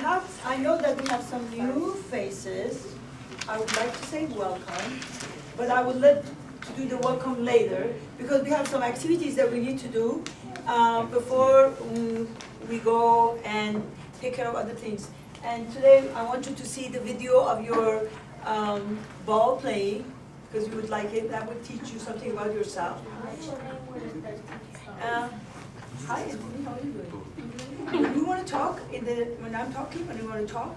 I know that we have some new faces. I would like to say welcome, but I would like to do the welcome later because we have some activities that we need to do before we go and take care of other things. And today I want you to see the video of your ball playing because you would like it. That would teach you something about yourself. Hi, Anthony, how are you doing? When you want to talk, when I'm talking, when you want to talk,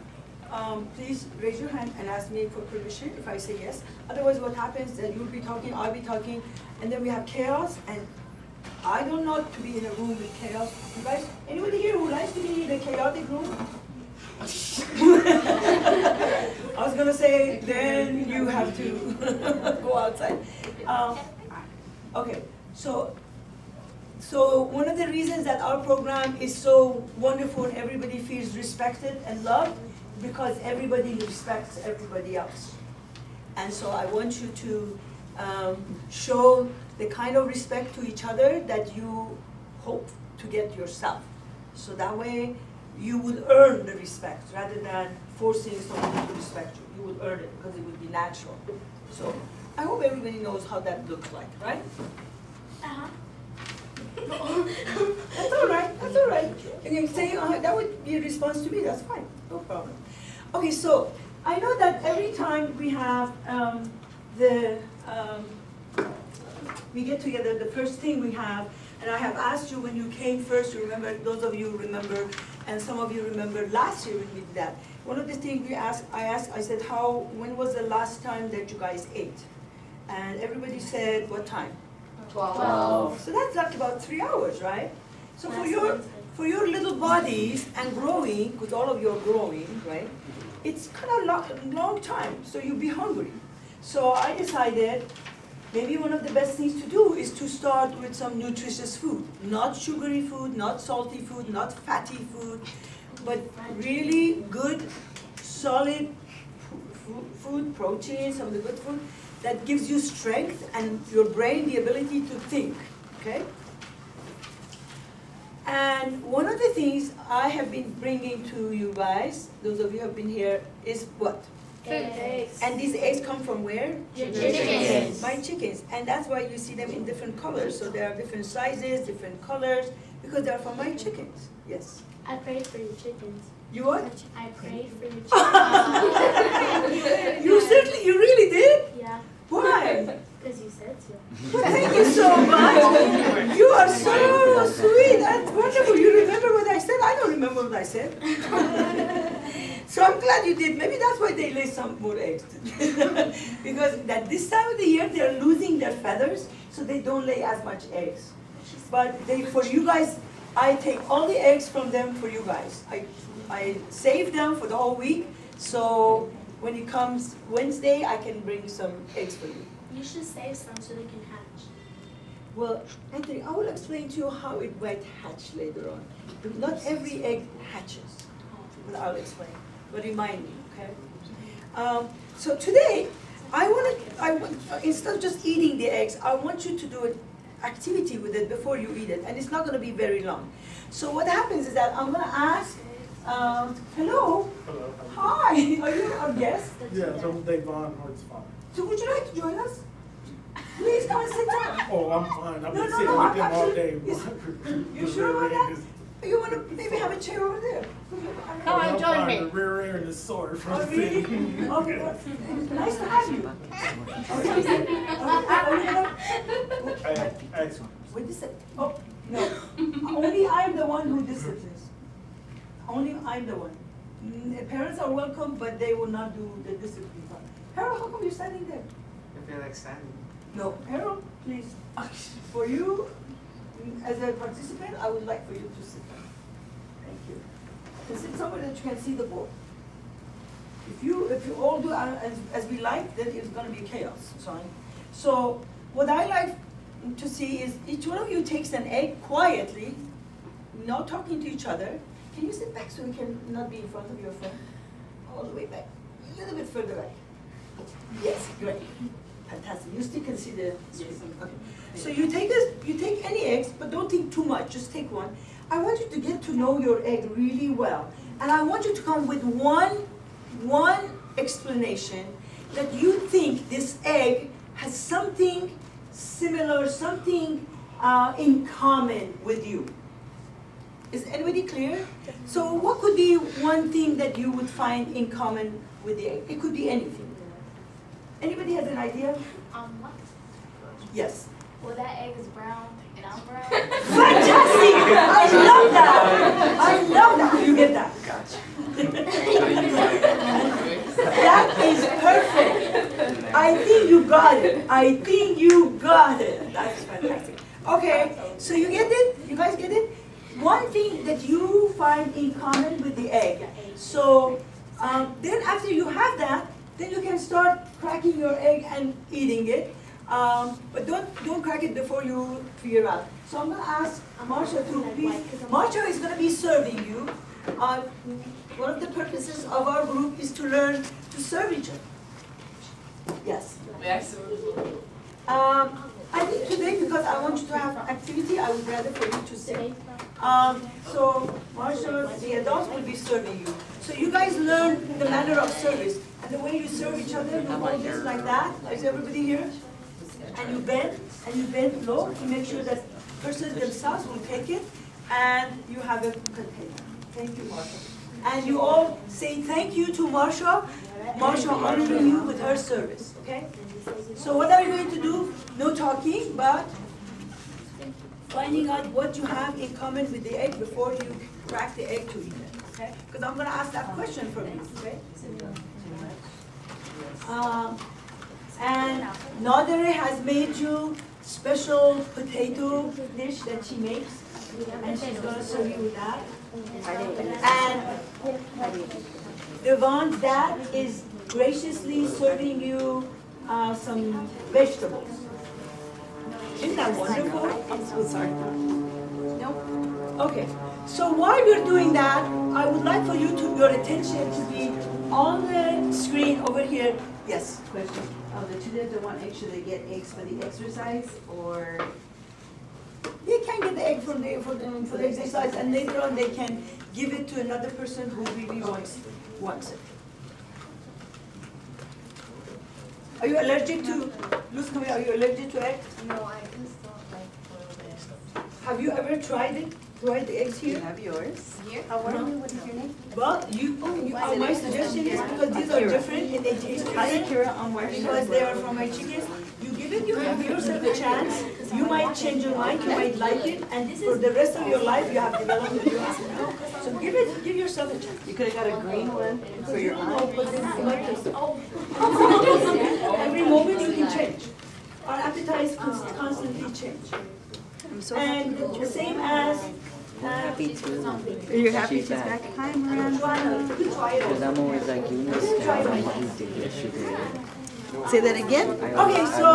please raise your hand and ask me for permission if I say yes. Otherwise, what happens is that you'll be talking, I'll be talking, and then we have chaos, and I don't know to be in a room with chaos. You guys, anybody here who likes to be in a chaotic room? I was going to say, then you have to go outside. Okay, so one of the reasons that our program is so wonderful and everybody feels respected and loved because everybody respects everybody else. And so I want you to show the kind of respect to each other that you hope to get yourself. So that way you would earn the respect rather than forcing someone to respect you. You would earn it because it would be natural. So I hope everybody knows how that looks like, right? Uh-huh. That's all right, that's all right. And you say, that would be a response to me, that's fine, no problem. Okay, so I know that every time we have we get together, the first thing we have, and I have asked you when you came first, you remember, those of you remember, and some of you remember last year when we did that. One of the things I said, when was the last time that you guys ate? And everybody said, what time? 12. So that's like about 3 hours, right? So for your little bodies and growing, because all of you are growing, right? It's kind of long time, so you'll be hungry. So I decided maybe one of the best things to do is to start with some nutritious food. Not sugary food, not salty food, not fatty food, but really good, solid food, protein, some of the good food that gives you strength and your brain the ability to think, okay? And one of the things I have been bringing to you guys, those of you who have been here, is what? Eggs. And these eggs come from where? Chickens. My chickens. And that's why you see them in different colors. So there are different sizes, different colors, because they're from my chickens. Yes? I prayed for your chickens. You what? I prayed for your chickens. You really did? Yeah. Why? Because you said so. Well, thank you so much. You are so sweet. That's wonderful. You remember what I said? I don't remember what I said. So I'm glad you did. Maybe that's why they lay some more eggs. Because at this time of the year, they're losing their feathers, so they don't lay as much eggs. But for you guys, I take all the eggs from them for you guys. I save them for the whole week, so when it comes Wednesday, I can bring some eggs for you. You should save some so they can hatch. Well, Anthony, I will explain to you how it might hatch later on. Not every egg hatches, but I'll explain. But remind me, okay? So today, instead of just eating the eggs, I want you to do an activity with it before you eat it, and it's not going to be very long. So what happens is that I'm going to ask, hello? Hello. Hi, are you our guest? Yeah, so Dave Von Hort's fine. So would you like to join us? Please come and sit down. Oh, I'm fine. I've been No, sitting with them all day. You sure about that? You want to maybe have a chair over there? Come on, join me. The rear end is sore from Oh, really? sitting. Okay, well, nice to have you. Excellent. Wait a second. Oh, no. Only I'm the one who disciplines. Only I'm the one. Parents are welcome, but they will not do the discipline part. Harold, how come you're standing there? I feel like standing. No, Harold, please. For you, as a participant, I would like for you to sit down. Thank you. To sit somewhere that you can see the board. If you all do as we like, then it's going to be chaos. So what I like to see is each one of you takes an egg quietly, not talking to each other. Can you sit back so you can not be in front of your phone? All the way back, a little bit further back. Yes, great. Fantastic. You still can see the. Yes. Okay. So you take any eggs, but don't take too much. Just take one. I want you to get to know your egg really well. And I want you to come with one explanation that you think this egg has something similar, something in common with you. Is anybody clear? So what could be one thing that you would find in common with the egg? It could be anything. Anybody has an idea? What? Yes. Well, that egg is brown and I'm brown. Fantastic! I love that! I love that! You get that? That is perfect. I think you got it. I think you got it. That's fantastic. Okay, so you get it? You guys get it? One thing that you find in common with the egg. So then after you have that, then you can start cracking your egg and eating it. But don't crack it before you figure out. So I'm gonna ask Marsha to please. Marsha is gonna be serving you. One of the purposes of our group is to learn to serve each other. Yes. I think today, because I want you to have activity, I would rather for you to sit. So Marsha, the adults will be serving you. So you guys learn the manner of service. And the way you serve each other, you hold this like that. Is everybody here? And you bend low to make sure that person themselves will take it, and you have a container. Thank you, Marsha. And you all say thank you to Marsha. Marsha honoring you with her service, okay? So what are you going to do? No talking, but finding out what you have in common with the egg before you crack the egg to eat it, okay? Because I'm gonna ask that question from you, okay? And Nadere has made you special potato dish that she makes, and she's gonna serve you with that. And Yvonne's dad is graciously serving you some vegetables. Isn't that wonderful? I'm so sorry. No? Okay. So while we're doing that, I would like for your attention to be on the screen over here. Yes, question. The children don't want eggs, should they get eggs for the exercise, or? They can get the egg for the exercise, and later on they can give it to another person who really wants it. Are you allergic to, Luz, come here, are you allergic to eggs? No, I just don't like boiled eggs. Have you ever tried it? Tried the eggs You here? have yours? Here? What is your name? Well, my suggestion is, because these are different and they taste different, because they are from my chickens, you give it, you have yourself a chance, you might change your mind, you might like it, and for the rest of your life, you have developed a taste. So give yourself a chance. You could have got a green one for your eye. Every moment you can change. Our appetites constantly change. I'm so And the same as, Happy too. Are you happy She's she's back. back? Hi, Miranda. Because I'm always like, you missed her. I'm like, you did yesterday. Say that again? okay, so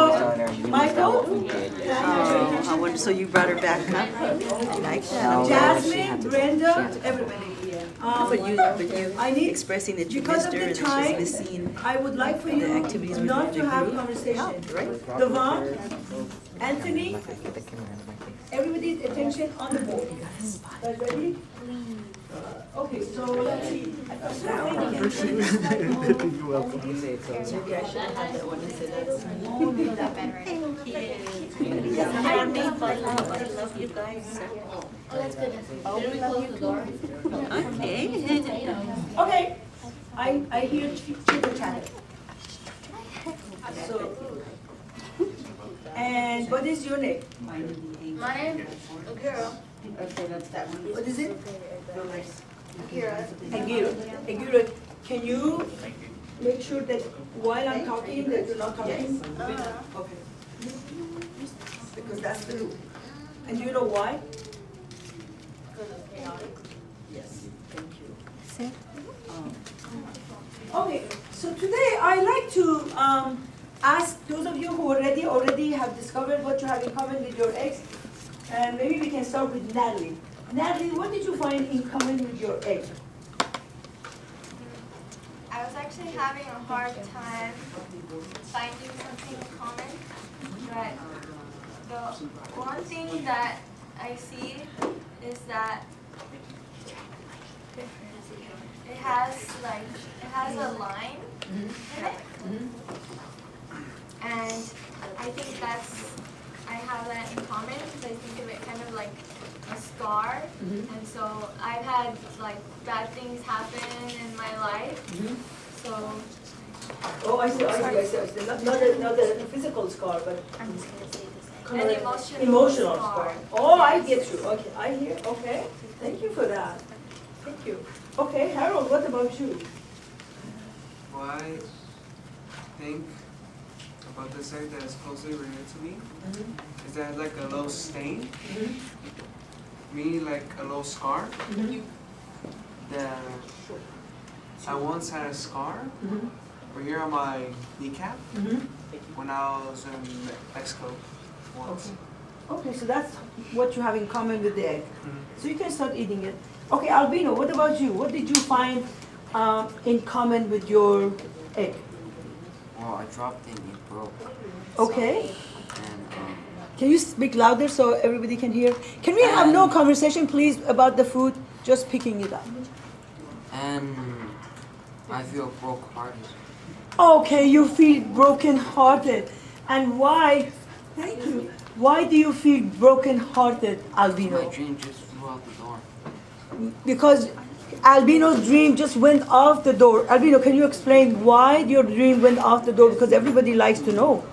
Michael, So you brought her back up? I like that. No. Jasmine, Brenda, everybody. But you I need, expressing that you because missed of her the and that time, she's missing. I would like for you The activities we're not doing to have in the conversation. Right? Devon, Anthony, everybody's attention on the board. Guys ready? Okay, so let's see. You're welcome. Maybe I should have had that one and said that's. I love you guys. Oh, that's good. Did we close the door? Okay. Okay, I hear chitter chatter. So, and what is your name? My name is Akira. Okay, that's that one. What is it? Akira. Agira, can you make sure that while I'm talking, that you're not talking? Okay. Because that's the rule. And you know why? Yes, thank you. Okay, so today I like to ask those of you who already have discovered what you have in common with your ex, and maybe we can start with Natalie. Natalie, what did you find in common with your ex? I was actually having a hard time finding something in common, but the one thing that I see is that it has a line in it, and I think I have that in common because I think of it kind of like a scar, and so I've had like bad things happen in my life, so. Oh, I see. Not a physical scar, but An kind of emotional emotional scar. scar. Oh, I get you. Okay, I hear. Okay, thank you for that. Thank you. Okay, Harold, what about you? Well, I think about this egg that is closely related to me is that like a little stain, meaning like a little scar. That I once had a scar right here on my kneecap when I was in Mexico once. Okay, so that's what you have in common with the egg. So you can start eating it. Okay, Albino, what about you? What did you find in common with your egg? Well, I dropped it and it broke. Okay. And Can you speak louder so everybody can hear? Can we have no conversation, please, about the food? Just picking it up. I feel broke-hearted. Okay, you feel broken-hearted. And why? Thank you. Why do you feel broken-hearted, Albino? My dream just flew out the door. Because Albino's dream just went off the door. Albino, can you explain why your dream went off the door? Because everybody likes to know.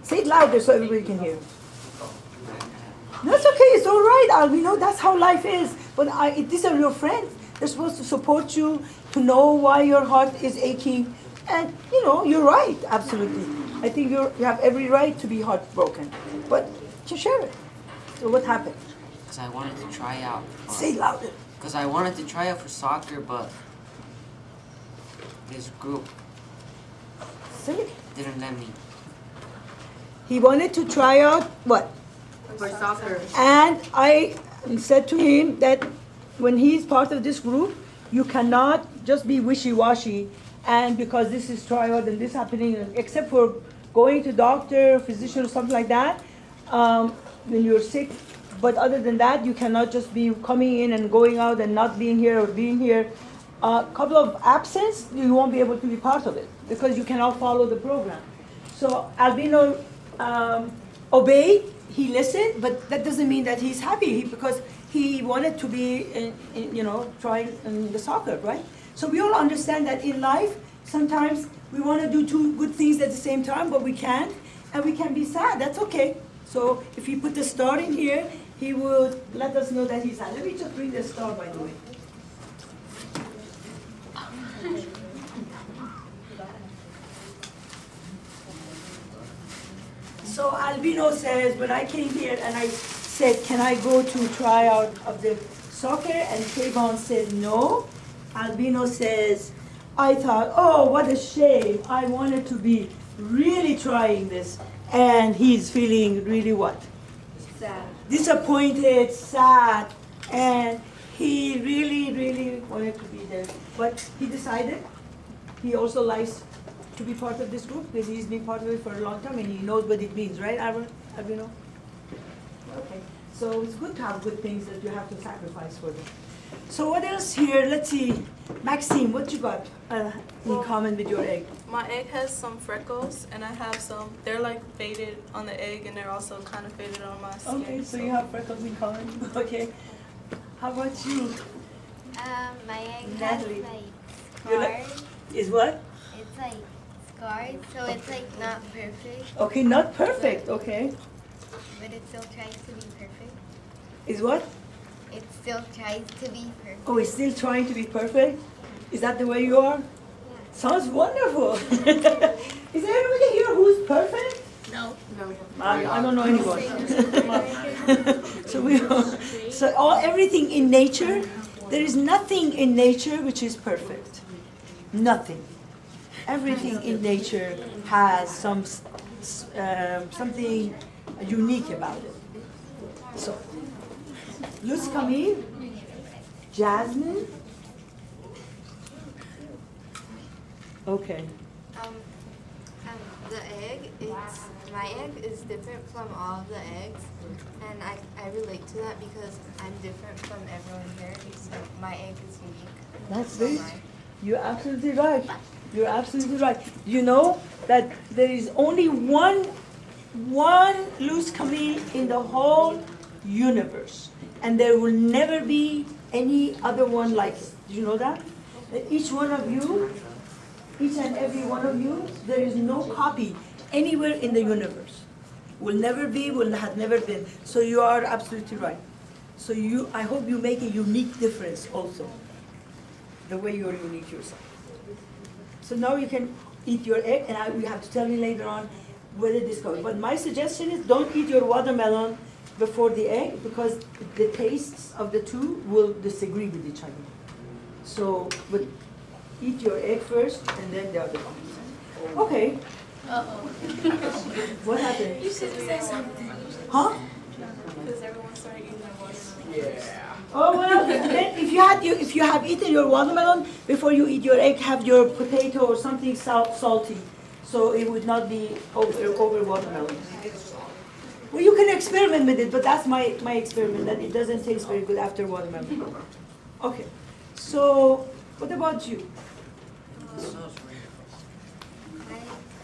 Say it louder so everybody can hear. That's okay, it's all right, Albino. That's how life is. But these are your friends. They're supposed to support you, to know why your heart is aching. And, you're right, absolutely. I think you have every right to be heartbroken. But just share it. So what happened? Because I wanted to try out. Say it louder. Because I wanted to try out for soccer, but this group Say it. didn't let me. He wanted to try out what? For soccer. And I said to him that when he's part of this group, you cannot just be wishy-washy and because this is tryout and this happening, except for going to doctor, physician, or something like that, when you're sick. But other than that, you cannot just be coming in and going out and not being here or being here. A couple of absence, you won't be able to be part of it because you cannot follow the program. So Albino obeyed, he listened, but that doesn't mean that he's happy because he wanted to be, trying in the soccer, right? So we all understand that in life, sometimes we want to do two good things at the same time, but we can't, and we can be sad. That's okay. So if you put the star in here, he will let us know that he's sad. Let me just bring the star, by the way. So Albino says, when I came here and I said, can I go to tryout of the soccer? And Kayvon said, no. Albino says, I thought, oh, what a shame. I wanted to be really trying this. And he's feeling really what? Sad. Disappointed, sad. And he really, really wanted to be there. But he decided he also likes to be part of this group because he's been part of it for a long time and he knows what it means, right, Albino? Okay, so it's good to have good things that you have to sacrifice for them. So what else here? Let's see. Maxime, what you got in common with your egg? My egg has some freckles, and I have some. They're like faded on the egg, and they're also kind of faded on my skin. Okay, so you have freckles in common. Okay. How about you? My egg Natalie. has You're like like- scars. Is what? It's like scars, so it's like not perfect, Okay, not perfect. Okay. but it still tries to be perfect. Is what? It still tries to be perfect. Oh, it's still trying to be perfect? Is that the way you are? Sounds wonderful. Is there anybody here who's perfect? No. I don't know anyone. So everything in nature, there is nothing in nature which is perfect. Nothing. Everything in nature has something unique about it. So, Luz Camille, Jasmine. The egg, my egg is different from all the eggs, and I relate to that because I'm different from everyone here, so my egg is unique. That's from it. mine. You're absolutely right. You're absolutely right. You know that there is only one loose camel in the whole universe, and there will never be any other one like it. Do you know that? That each one of you, each and every one of you, there is no copy anywhere in the universe. Will never be, will have never been. So you are absolutely right. So I hope you make a unique difference also, the way you are unique yourself. So now you can eat your egg, and you have to tell me later on whether this goes. But my suggestion is don't eat your watermelon before the egg, because the tastes of the two will disagree with each other. So, but eat your egg first, and then the other one. Okay. What happened? You should say something. Huh? Because everyone started eating their watermelon. Oh well, then if you have eaten your watermelon before you eat your egg, have your potato or something salty, so it would not be over watermelon. Well, you can experiment with it, but that's my experiment, that it doesn't taste very good after watermelon. Okay, so what about you? My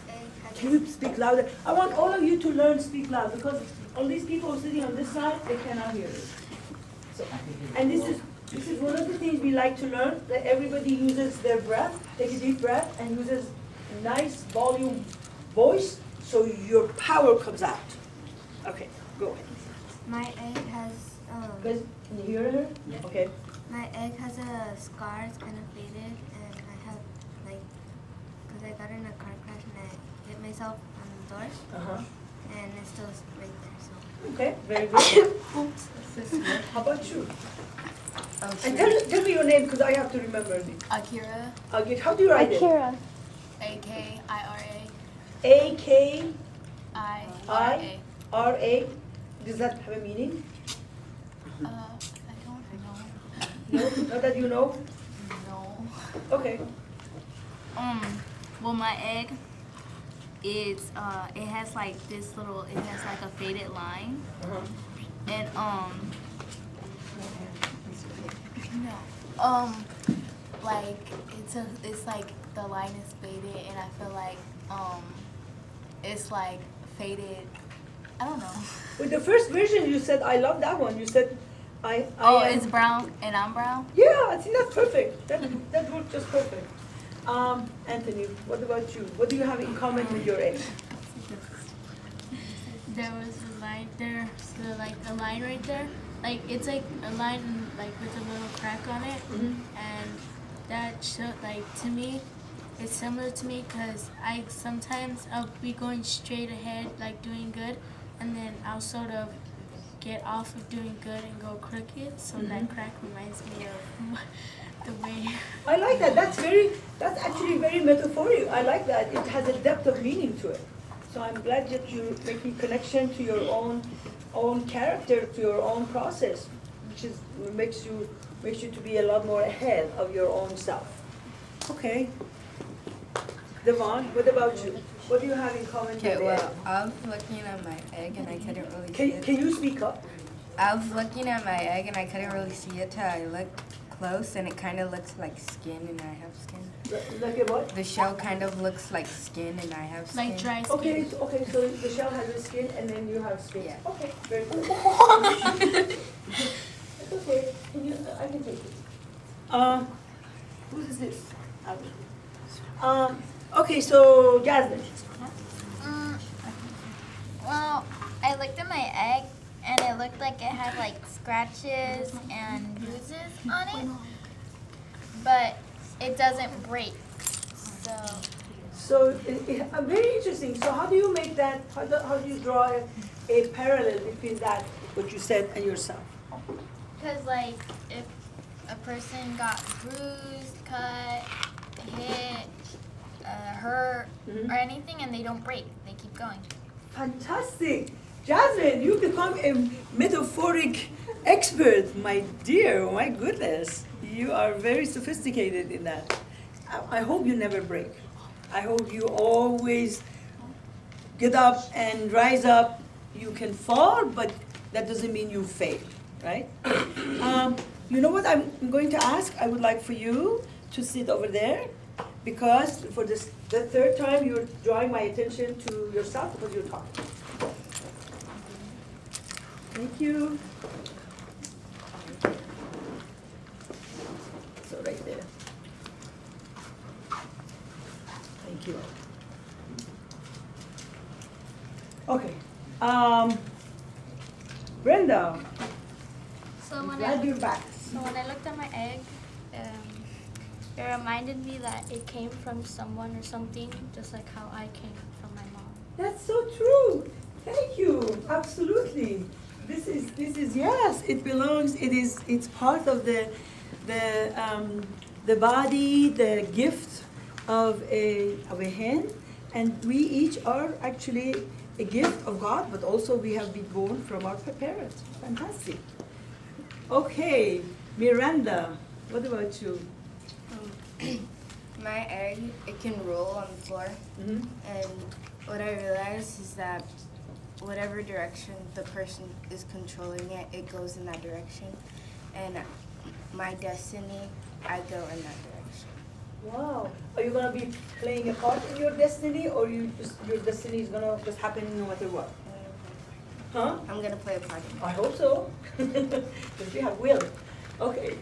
egg has Can you speak louder? I want all of you to learn speak loud, because all these people sitting on this side, they cannot hear it. So, and this is one of the things we like to learn, that everybody uses their breath, take a deep breath, and uses a nice volume voice, so your power comes out. Okay, go ahead. My egg has Guys, can you hear her? Okay. my egg has a scar. It's kind of faded, and I have because I got in a car crash and I hit myself on the door, Uh-huh. and it's still right there. So Okay, very good. How about you? And tell me your name, because I have to remember it. Akira. Okay, how do you write it? A-K-I-R-A. A-K-I-R-A. I-R-A. Does that have a meaning? I don't know. No? Not that you know? No. Okay. Well, my egg is it has like a faded line, Uh-huh. and like it's like the line is faded, and I feel like it's like faded. I don't know. With the first version, you said, I love that one. You said, I am. It's brown, and I'm brown. Yeah, I think that's perfect. That worked just perfect. Anthony, what about you? What do you have in common with your egg? There was a line there, so like a line right there. Like it's like a line like with a little crack on it, and that showed like to me, it's similar to me because I'll be going straight ahead like doing good, and then I'll sort of get off of doing good and go crooked. So that crack reminds me of the way. I like that. That's actually very metaphoric. I like that. It has a depth of meaning to it. So I'm glad that you're making connection to your own character, to your own process, which makes you to be a lot more ahead of your own self. Okay. Devon, what about you? What do you have in common with Okay, the well, egg? I was looking at my egg and I couldn't really see it. Can you speak up? I was looking at my egg and I couldn't really see it till I looked close, and it kind of looks like skin and I have skin. Like a what? The shell kind of looks like skin and I have skin. Like dry skin. Okay, so the shell has a skin and then you have skin. Yeah. Okay, very good. It's okay. I can take it. Who is this? Okay, so Jasmine. Well, I looked at my egg and it looked like it had like scratches and bruises on it, but it doesn't break. So very interesting. So how do you make that? How do you draw a parallel between that, what you said, and yourself? Because like if a person got bruised, cut, hit, hurt, or anything, and they don't break, they keep going. Fantastic. Jasmine, you become a metaphoric expert, my dear. Oh my goodness. You are very sophisticated in that. I hope you never break. I hope you always get up and rise up. You can fall, but that doesn't mean you fail, right? You know what I'm going to ask? I would like for you to sit over there, because for the third time you're drawing my attention to yourself because you're talking. Thank you. So right there. Thank you. Okay. Brenda, So when glad you're back. So when I looked at my egg, it reminded me that it came from someone or something, just like how I came from my mom. That's so true. Thank you. Absolutely. This is yes. It belongs. It's part of the body, the gift of a hen, and we each are actually a gift of God, but also we have been born from our parents. Fantastic. Okay, Miranda, what about you? My egg, it can roll on the floor. Mm-hmm. And what I realized is that whatever direction the person is controlling it, it goes in that direction. And my destiny, I go in that direction. Wow. Are you gonna be playing a part in your destiny, or your destiny is gonna just happen no matter what? Huh? I'm gonna play a part in it. I hope so. Because you have will. Okay.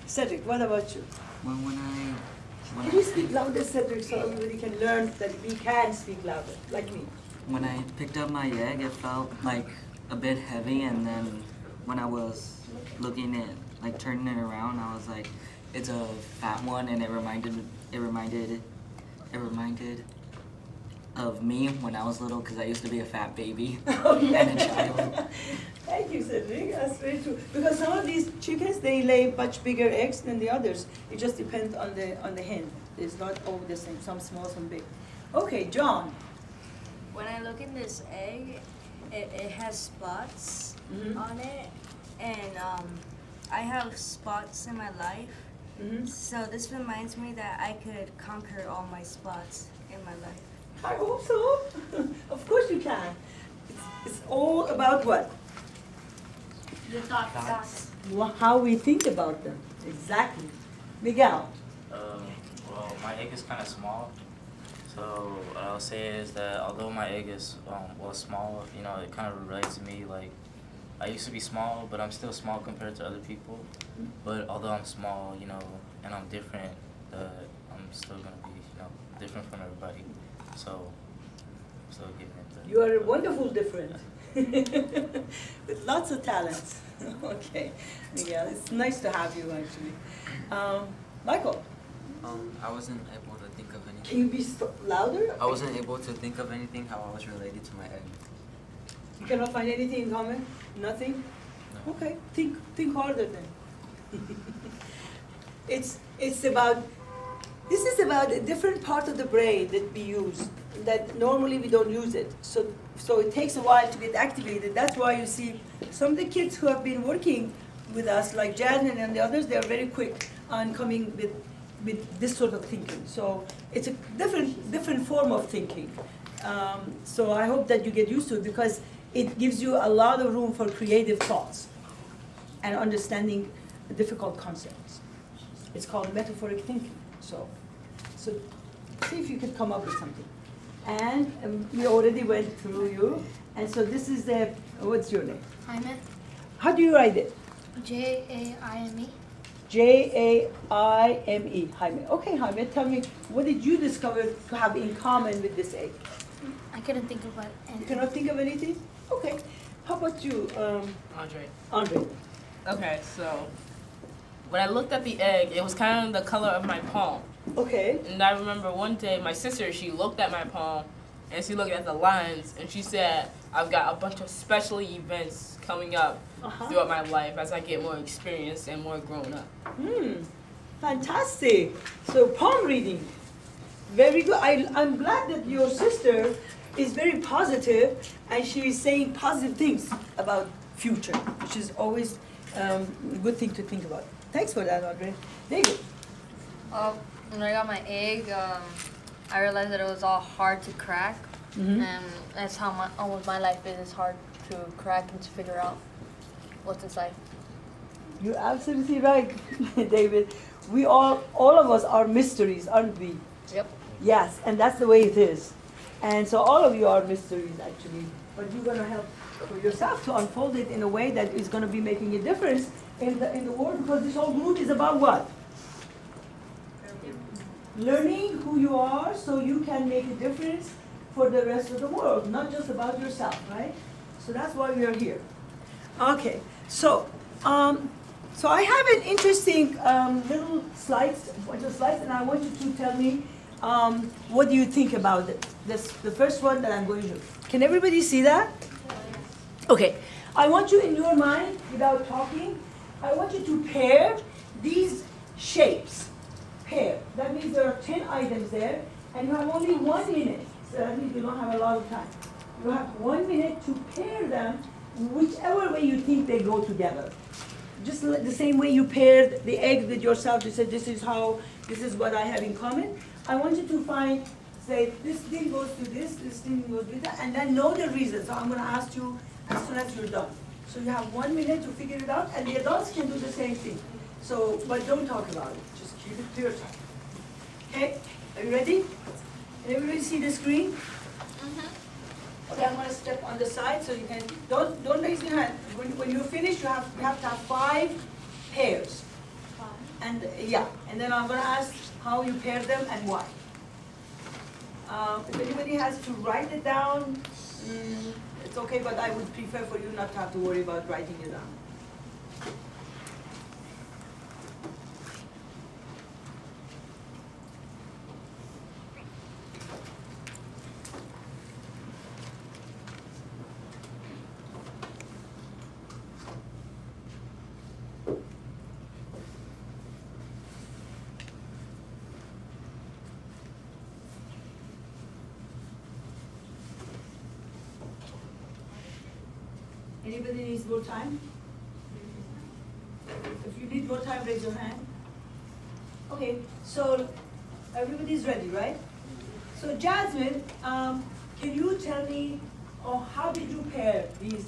Cedric, what about you? Can you speak louder, Cedric, so everybody can learn that we can speak louder, like me? When I picked up my egg, it felt like a bit heavy, and then when I was looking at, like turning it around, I was like, it's a fat one, and it reminded of me when I was little, because I used to be a fat baby and a child. Thank you, Cedric. That's very true. Because some of these chickens, they lay much bigger eggs than the others. It just depends on the hen. It's not all the same. Some small, some big. Okay, John. When I look in this egg, it has spots on it, and I have spots in my life. So this reminds me that I could conquer all my spots in my life. I hope so. Of course you can. It's all about what? Your thoughts. How we think about them. Exactly. Miguel. Well, my egg is kind of small. So what I'll say is that although my egg is small, you know, it kind of relates to me. Like, I used to be small, but I'm still small compared to other people. But although I'm small, you know, and I'm different, I'm still gonna be, you know, different from everybody. So I'm still giving it the. You are a wonderful different. With lots of talents. Okay. Yeah, it's nice to have you actually. Michael. I wasn't able to think of anything. Can you be louder? I wasn't able to think of anything how I was related to my egg. You cannot find anything in common? Nothing? No. Okay, think harder then. It's about, this is about a different part of the brain that we use, that normally we don't use it. So it takes a while to get activated. That's why you see some of the kids who have been working with us, like Jasmine and the others, they are very quick on coming with this sort of thinking. So it's a different form of thinking. So I hope that you get used to it, because it gives you a lot of room for creative thoughts and understanding difficult concepts. It's called metaphoric thinking. So see if you could come up with something. And we already went through you. And so this is what's your name? Jaime. How do you write it? Jaime. Jaime. Jaime. Okay, Jaime, tell me, what did you discover to have in common with this egg? I couldn't think of anything. You cannot think of anything? Okay. How about you, Andre? Okay, so when I looked at the egg, it was kind of the color of my palm. Okay. And I remember one day my sister, she looked at my palm and she looked at the lines and she said, I've got a bunch of special events coming up throughout my life as I get more experience and more grown up. Fantastic. So palm reading. Very good. I'm glad that your sister is very positive and she is saying positive things about future, which is always a good thing to think about. Thanks for that, Andre. David. When I got my egg, I realized that it was all hard to crack. And that's how almost my life is. It's hard to crack and to figure out what's inside. You're absolutely right, David. We all of us are mysteries, aren't we? Yep. Yes, and that's the way it is. And so all of you are mysteries, actually. But you're going to help yourself to unfold it in a way that is going to be making a difference in the world, because this whole group is about what? Learning who you are so you can make a difference for the rest of the world, not just about yourself, right? So that's why we are here. Okay, so I have an interesting little slides, and I want you to tell me what do you think about it. This the first one that I'm going to do. Can everybody see that? Okay, I want you in your mind, without talking, I want you to pair these shapes. Pair. That means there are 10 items there, and you have only 1 minute. So that means you don't have a lot of time. You have 1 minute to pair them whichever way you think they go together. Just the same way you paired the egg with yourself, you said this is what I have in common. I want you to find, say, this thing goes to this thing goes with that, and then know the reason. So I'm going to ask you as soon as you're done. So you have 1 minute to figure it out, and the adults can do the same thing. So, but don't talk about it. Just keep it to yourself. Okay? Are you ready? Can everybody see the screen? Okay, I'm going to step on the side so you can, don't raise your hand. When you finish, you have to have 5 pairs. And yeah, and then I'm going to ask how you pair them and why. If anybody has to write it down, it's okay, but I would prefer for you not to have to worry about writing it down. Anybody needs more time? If you need more time, raise your hand. Okay, so everybody's ready, right? So Jasmine, can you tell me, how did you pair these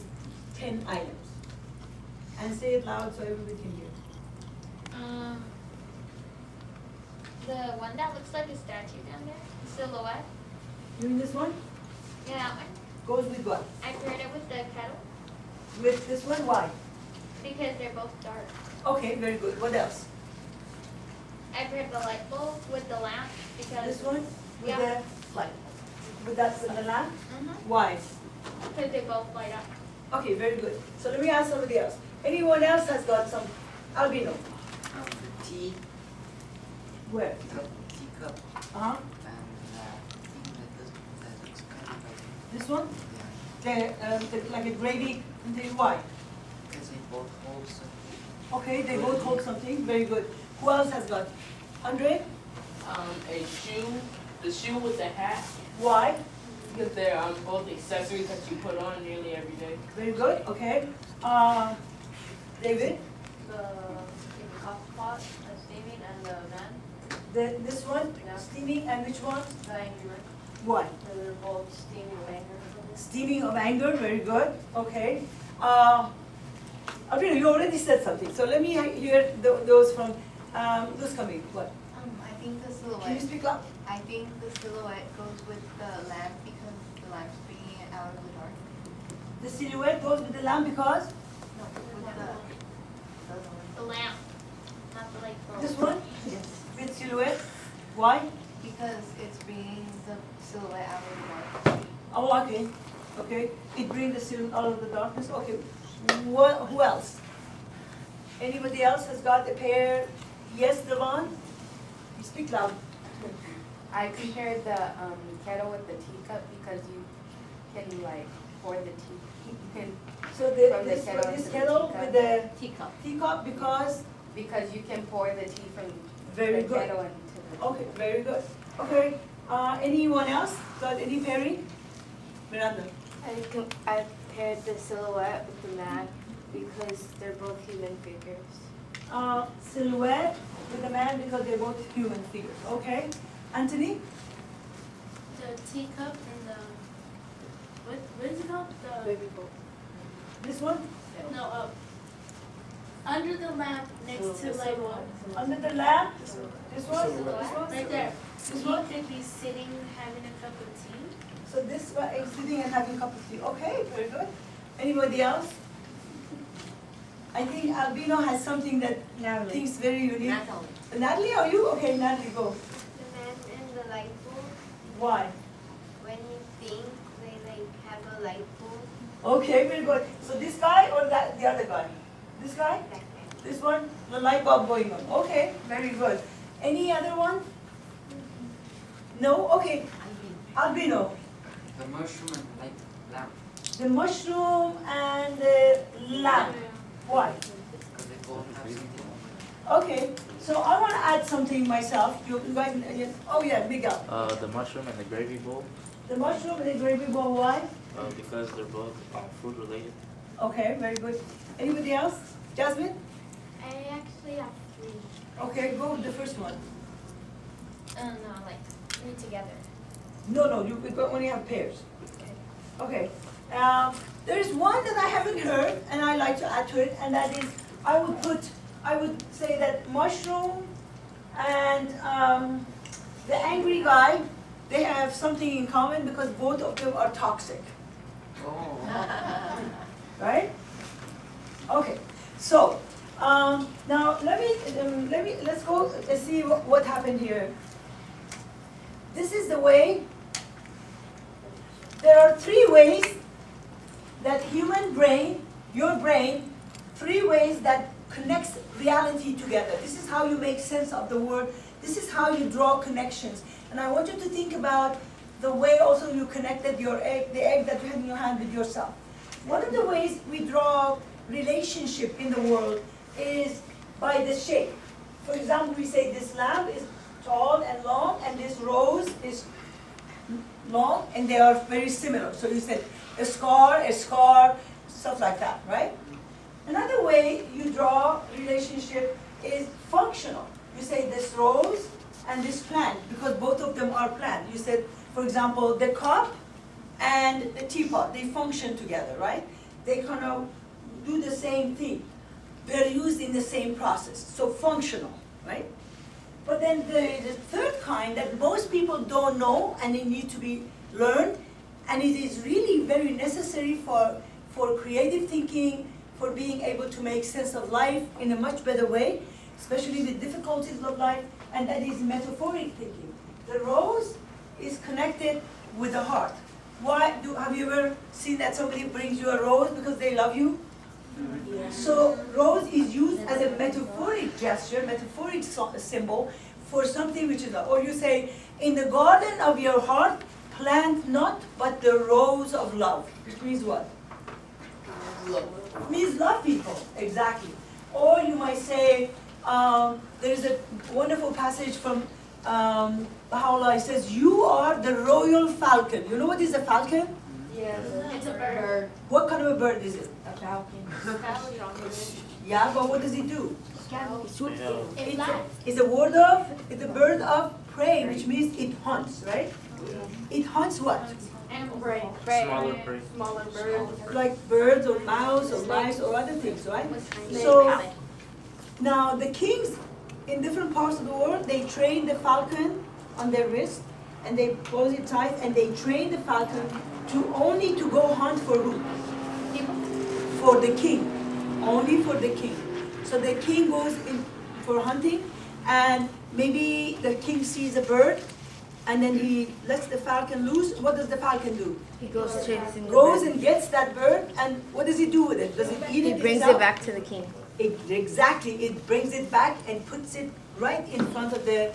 10 items? And say it loud so everybody can hear. The one that looks like a statue down there, silhouette. You mean this one? Yeah, that one. Goes with what? I paired it with the kettle With this one, why? because they're both dark. Okay, very good. What else? I paired the light bulb with the lamp because This one? With yeah, the light. With the lamp? Mhm. Why? because they both light up. Okay, very good. So let me ask somebody else. Anyone else has got some albino? The tea. Where? Teacup. Uh-huh. And thing that looks kind of like. This one? Yeah. The like a gravy container. Why? Because they both hold something. Okay, they both hold something. Very good. Who else has got? Andre? A shoe, the shoe with the hat, Why? because they're both accessories that you put on nearly every day. Very good. Okay. David? The coffee pot, the steaming, and the man, This one? Yeah. Steaming, and which one? the angry. Why? They're both steaming of anger. Steaming of anger. Very good. Okay. Albino, you already said something. So let me hear those from who's coming. What? I think the Can you silhouette. speak up? I think the silhouette goes with the lamp because the lamp's bringing it out of the dark. The silhouette goes with the lamp because? No, with The lamp, not the light bulb. This one? Yes. With silhouette? Why? because it's bringing the silhouette out of the dark. Oh, okay. Okay. It brings the silhouette out of the darkness. Okay. Who else? Anybody else has got a pair? Yes, Devon? You speak loud. I compared the kettle with the teacup because you can like pour the tea. You can So from the this kettle into the kettle teacup. with the Teacup. teacup because? Because you can pour the tea from Very the good. kettle into the Okay, very good. Okay. Anyone else got any pairing? Miranda. I paired the silhouette with the man because they're both human figures. Silhouette with the man because they're both human figures. Okay. Anthony? The teacup and the what is it called? The Baby bowl. This one? no, under the lamp next to like one. Under the lamp? This one? Right there. This He one? could be sitting having a cup of tea. So this one is sitting and having a cup of tea. Okay, very good. Anybody else? I think Albino has something that thinks very unique. Natalie, are you? Okay, Natalie, go. The man in the light bulb, Why? when you think they like have a light bulb, Okay, very good. So this guy or that the other guy? This guy? This one? The light bulb going on. Okay, very good. Any other one? No? Okay. Albino. The mushroom and light lamp. The mushroom and the lamp. Why? Because they both have something. Okay, so I want to add something myself. You guys, oh yeah, Miguel. The mushroom and the gravy bowl, The mushroom and the gravy bowl, why? because they're both food related. Okay, very good. Anybody else? Jasmine? I actually have 3. Okay, go with the first one. No, like 3 together. No, you only have pairs. Okay. There is one that I haven't heard, and I like to add to it, and that is, I would say that mushroom and the angry guy, they have something in common because both of them are toxic. Oh. Right? Okay. So now let's go and see what happened here. This is the way. There are 3 ways that human brain, your brain, 3 ways that connects reality together. This is how you make sense of the world. This is how you draw connections. And I want you to think about the way also you connected your egg, the egg that you had in your hand with yourself. One of the ways we draw relationship in the world is by the shape. For example, we say this lamp is tall and long, and this rose is long, and they are very similar. So you said a scar, stuff like that, right? Another way you draw relationship is functional. You say this rose and this plant, because both of them are plant. You said, for example, the cup and the teapot, they function together, right? They kind of do the same thing. They're used in the same process, so functional, right? But then the third kind that most people don't know and it needs to be learned, and it is really very necessary for creative thinking, for being able to make sense of life in a much better way, especially the difficulties of life, and that is metaphoric thinking. The rose is connected with the heart. Have you ever seen that somebody brings you a rose because they love you? Yeah. So rose is used as a metaphoric gesture, metaphoric symbol for something which is love. Or you say, in the garden of your heart, plant not but the rose of love. Which means what? It means love people, exactly. Or you might say, there is a wonderful passage from Baha'u'llah. It says, you are the royal falcon. You know what is a falcon? Yeah, it's a bird. What kind of a bird is it? A falcon. Yeah, but what does it do? It flies. It's a bird of prey, which means it hunts, right? It hunts what? Animal prey. Smaller prey. Smaller birds. Like birds or mouse or mice or other things, right? So now the kings in different parts of the world, they train the falcon on their wrist and they close it tight and they train the falcon only to go hunt for who? For the king. Only for the king. So the king goes in for hunting, and maybe the king sees a bird, and then he lets the falcon loose. What does the falcon do? He goes chasing the Goes bird. and gets that bird, and what does he do with it? Does it eat it He brings himself? it back to the king. Exactly. It brings it back and puts it right in front of the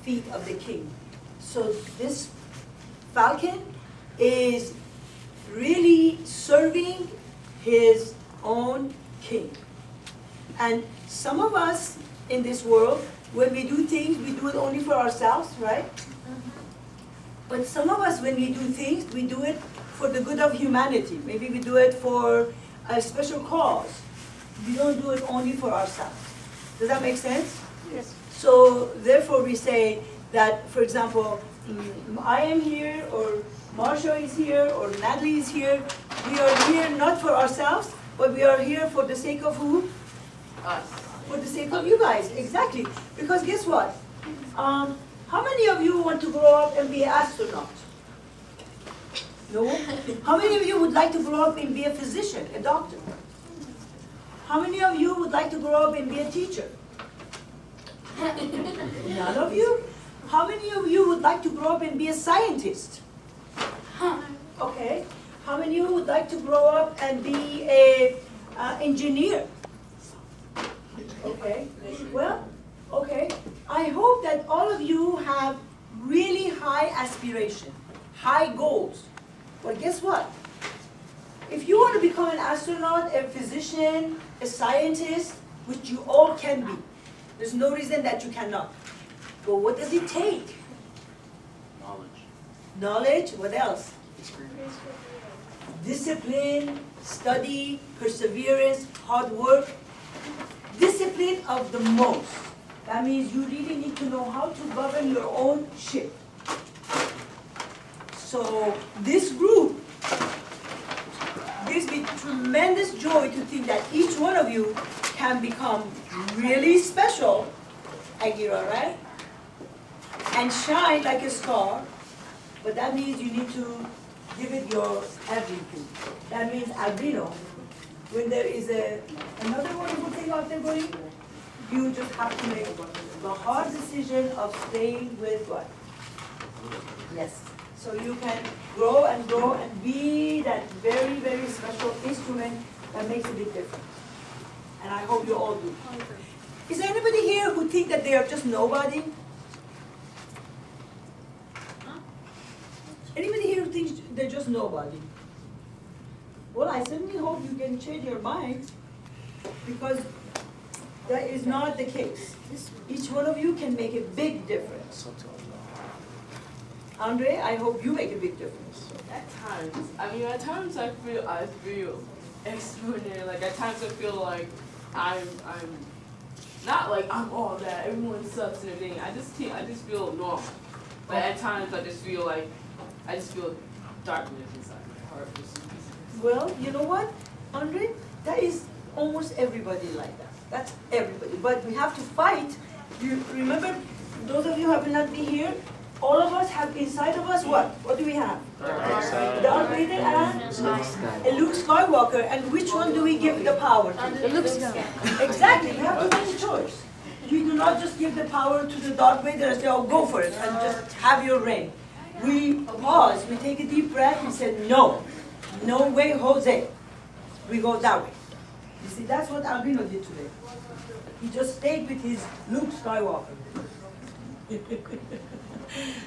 feet of the king. So this falcon is really serving his own king. And some of us in this world, when we do things, we do it only for ourselves, right? But some of us, when we do things, we do it for the good of humanity. Maybe we do it for a special cause. We don't do it only for ourselves. Does that make sense? Yes. So therefore we say that, for example, I am here, or Marsha is here, or Natalie is here. We are here not for ourselves, but we are here for the sake of who? Us. For the sake of you guys, exactly. Because guess what? How many of you want to grow up and be an astronaut? No? How many of you would like to grow up and be a physician, a doctor? How many of you would like to grow up and be a teacher? None of you? How many of you would like to grow up and be a scientist? Okay. How many of you would like to grow up and be a engineer? Okay. Well, okay. I hope that all of you have really high aspiration, high goals. But guess what? If you want to become an astronaut, a physician, a scientist, which you all can be, there's no reason that you cannot. But what does it take? Knowledge. Knowledge, what else? Discipline, study, perseverance, hard work. Discipline of the most. That means you really need to know how to govern your own ship. So this group gives me tremendous joy to think that each one of you can become really special, Agira, right? And shine like a star, but that means you need to give it your everything. That means albino. When there is another wonderful thing out there going, you just have to make the hard decision of staying with what? Yes. So you can grow and be that very, very special instrument that makes a big difference. And I hope you all do. Is there anybody here who think that they are just nobody? Anybody here who thinks they're just nobody? Well, I certainly hope you can change your mind, because that is not the case. Each one of you can make a big difference. Andre, I hope you make a big difference. At times I feel extraordinary. Like at times I feel like I'm not like I'm all that. Everyone sucks and everything. I just feel normal. But at times I just feel darkness inside my heart. Well, you know what, Andre? That is almost everybody like that. That's everybody. But we have to fight. You remember, those of you who have not been here, all of us have inside of us what? What do we have? Darth Vader and a Luke Skywalker. And which one do we give the power to? Luke Skywalker. Exactly. You have to make a choice. You do not just give the power to the Darth Vader and say, oh, go for it, and just have your reign. We pause, we take a deep breath, and say, no. No way, Jose. We go that way. You see, that's what Albino did today. He just stayed with his Luke Skywalker.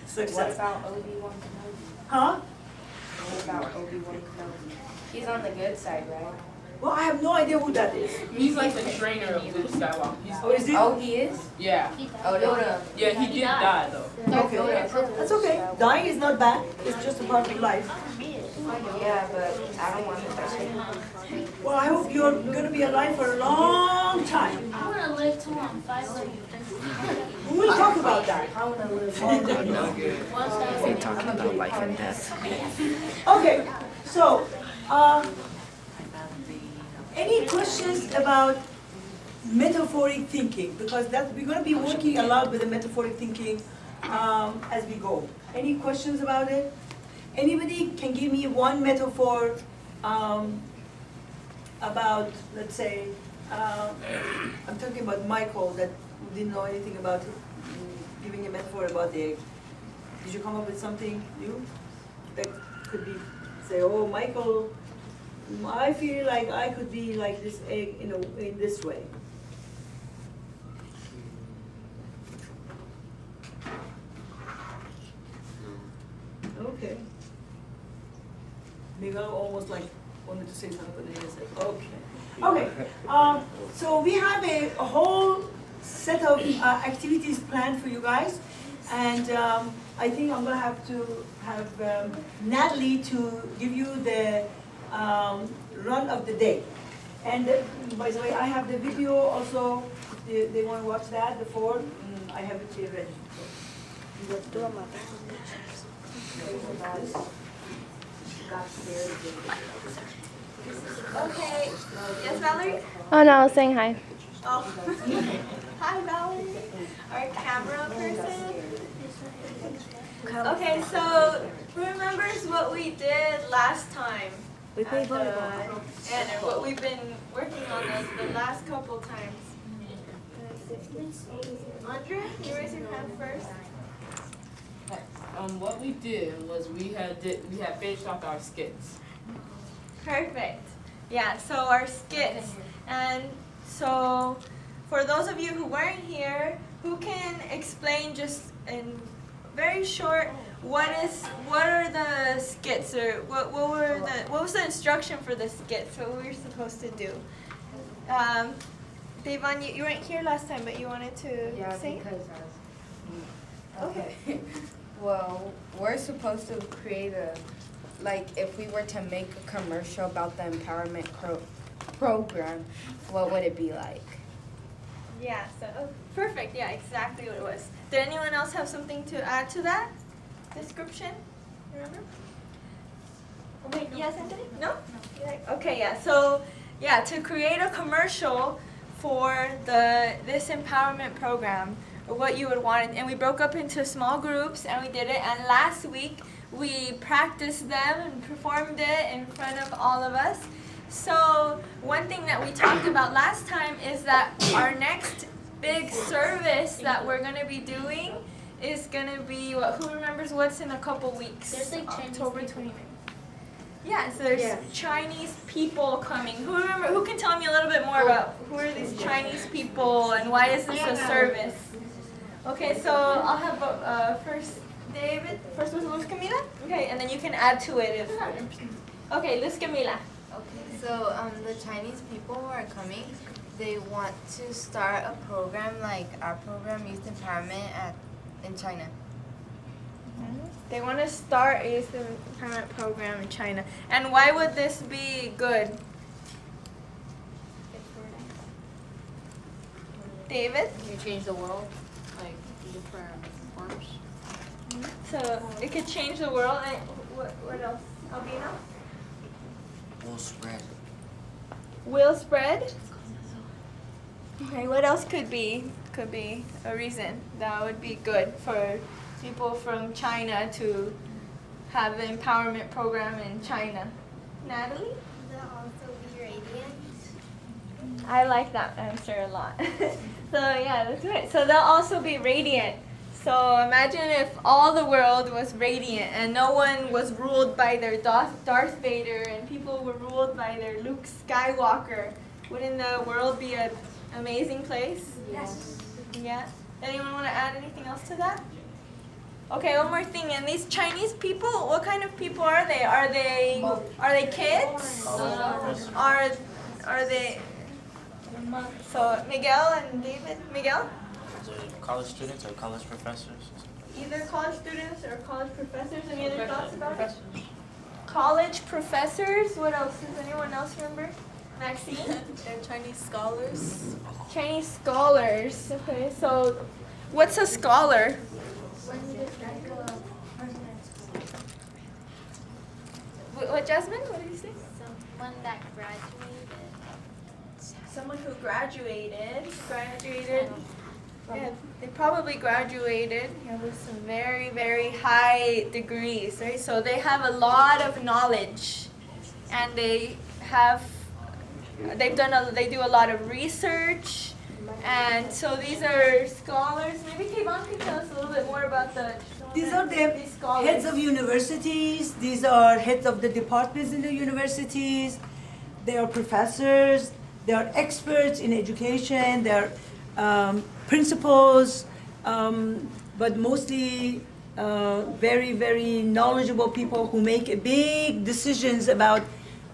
Success. What about Obi-Wan Kenobi? Huh? What about Obi-Wan Kenobi? He's on the good side, right? Well, I have no idea who that is. He's like the trainer of Luke Skywalker. Oh, is he? Oh, he is? Yeah. Oh, Yoda. Yeah, he did die though. Okay. That's okay. Dying is not bad. It's just a part of life. Yeah, but I don't want to touch him. Well, I hope you're going to be alive for a long time. I want to live till I'm 500. We will talk about that. I want to live We're talking about life and death. Okay, so, any questions about metaphoric thinking? Because we're going to be working a lot with the metaphoric thinking as we go. Any questions about it? Anybody can give me one metaphor about, let's say, I'm talking about Michael that didn't know anything about it, giving a metaphor about the egg. Did you come up with something new that could be, say, oh, Michael, I feel like I could be like this egg in this way. Okay. Maybe I almost like wanted to say something, but then I said, okay. Okay, so we have a whole set of activities planned for you guys. And I think I'm going to have to have Natalie to give you the run of the day. And by the way, I have the video also. They want to watch that, the 4. I have it here ready. Okay. Yes, Valerie? Oh no, I was saying hi. Oh. Hi, Valerie. Our camera person. Okay, so who remembers what we did last time? We played volleyball. And what we've been working on the last couple times. Andrea, you raise your hand first. What we did was we had finished off our skits. Perfect. Yeah, so our skits. And so for those of you who weren't here, who can explain just in very short what are the skits, or what was the instruction for the skits? What we were supposed to do? Devon, you weren't here last time, but you wanted to say? Because okay. Well, we're supposed to create if we were to make a commercial about the empowerment program, what would it be like? Yeah, so perfect. Yeah, exactly what it was. Did anyone else have something to add to that description? Remember? Wait, yes, Anthony? No? Okay, yeah. So, yeah, to create a commercial for this empowerment program, or what you would want, and we broke up into small groups and we did it. And last week we practiced them and performed it in front of all of us. So one thing that we talked about last time is that our next big service that we're going to be doing is going to be, who remembers what's in a couple weeks? There's like October 29th. Yeah, so there's Chinese people coming. Who can tell me a little bit more about who are these Chinese people and why is this a service? Okay, so I'll have first David. First was Luz Camila? Okay, and then you can add to it if... Okay, Luz Camila. Okay, so the Chinese people who are coming, they want to start a program like our program, Youth Empowerment in China. They want to start a youth empowerment program in China. And why would this be good? David? You change the world, like different forms. So it could change the world. And what else? Albino? Will spread. Will spread? Okay, what else could be a reason that would be good for people from China to have an empowerment program in China? Natalie? They'll also be radiant. I like that answer a lot. So yeah, that's right. So they'll also be radiant. So imagine if all the world was radiant and no one was ruled by their Darth Vader and people were ruled by their Luke Skywalker. Wouldn't the world be an amazing place? Yes. Yeah. Anyone want to add anything else to that? Okay, one more thing. And these Chinese people, what kind of people are they? Are they kids? Are they? So Miguel and David. Miguel? College students or college professors? Either college students or college professors. Any other thoughts about it? College professors. What else? Does anyone else remember? Maxine? They're Chinese scholars. Chinese scholars. Okay, so what's a scholar? What, Jasmine? What did you say? Someone that graduated. Someone who graduated. Yeah, they probably graduated with some very, very high degrees, right? So they have a lot of knowledge, and they do a lot of research, and so these are scholars. Maybe Kayvon can tell us a little bit more about These are the heads of universities. These are heads of the departments in the universities. They are professors. They are experts in education. They are principals, but mostly very, very knowledgeable people who make big decisions about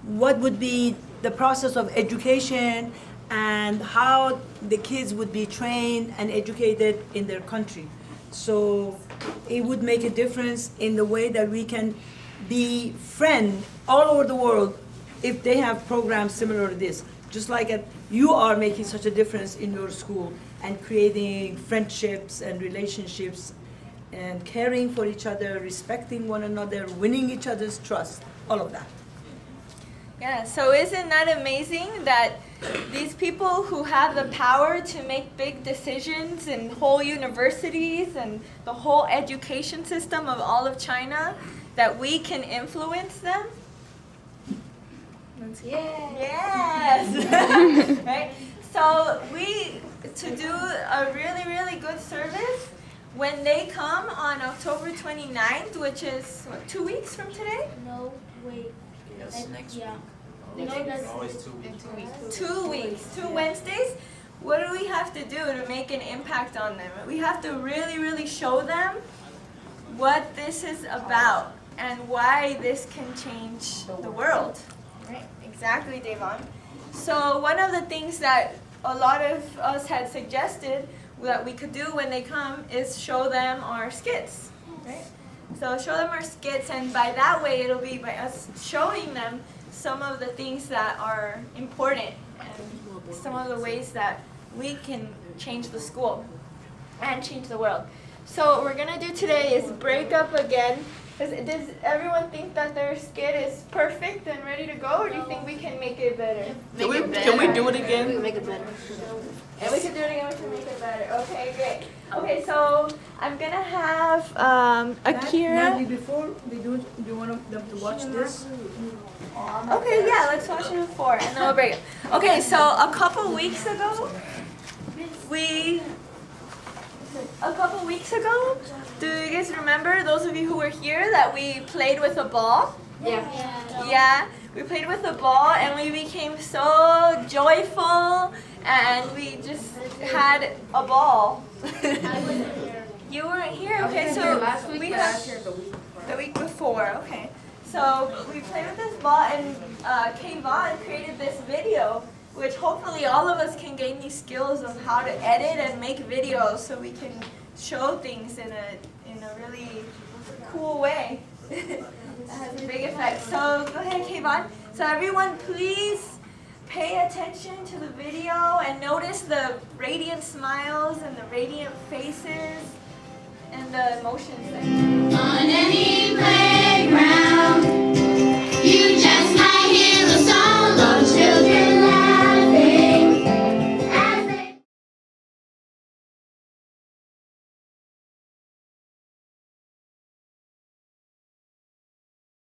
what would be the process of education and how the kids would be trained and educated in their country. So it would make a difference in the way that we can be friends all over the world if they have programs similar to this. Just like you are making such a difference in your school and creating friendships and relationships and caring for each other, respecting one another, winning each other's trust, all of that. Yeah, so isn't that amazing that these people who have the power to make big decisions in whole universities and the whole education system of all of China, that we can influence them? Yes! Right? So to do a really, really good service, when they come on October 29th, which is, what, 2 weeks from today? No, wait. Yes, next Yeah. week. No, that's Always 2 weeks. 2 weeks, 2 Wednesdays. What do we have to do to make an impact on them? We have to really, really show them what this is about and why this can change the world. Right? Exactly, Devon. So one of the things that a lot of us had suggested that we could do when they come is show them our skits. Right? So show them our skits, and by that way it'll be by us showing them some of the things that are important and some of the ways that we can change the school and change the world. So what we're going to do today is break up again. Does everyone think that their skit is perfect and ready to go, or do you think we can make it better? Can we do it again? We can make it better. And we can do it again, we can make it better. Okay, great. Okay, so I'm going to have Akira. Natalie, before we do you want them to watch this? Okay, yeah, let's watch it before, and then we'll break it. Okay, so a couple weeks ago, do you guys remember, those of you who were here, that we played with a ball? Yeah, we played with a ball and we became so joyful and we just had a ball. You weren't here? Okay, so we had the week before, okay. So we played with this ball and Kayvon created this video, which hopefully all of us can gain these skills of how to edit and make videos so we can show things in a really cool way. That has a big effect. So go ahead, Kayvon. So everyone, please pay attention to the video and notice the radiant smiles and the radiant faces and the emotions there.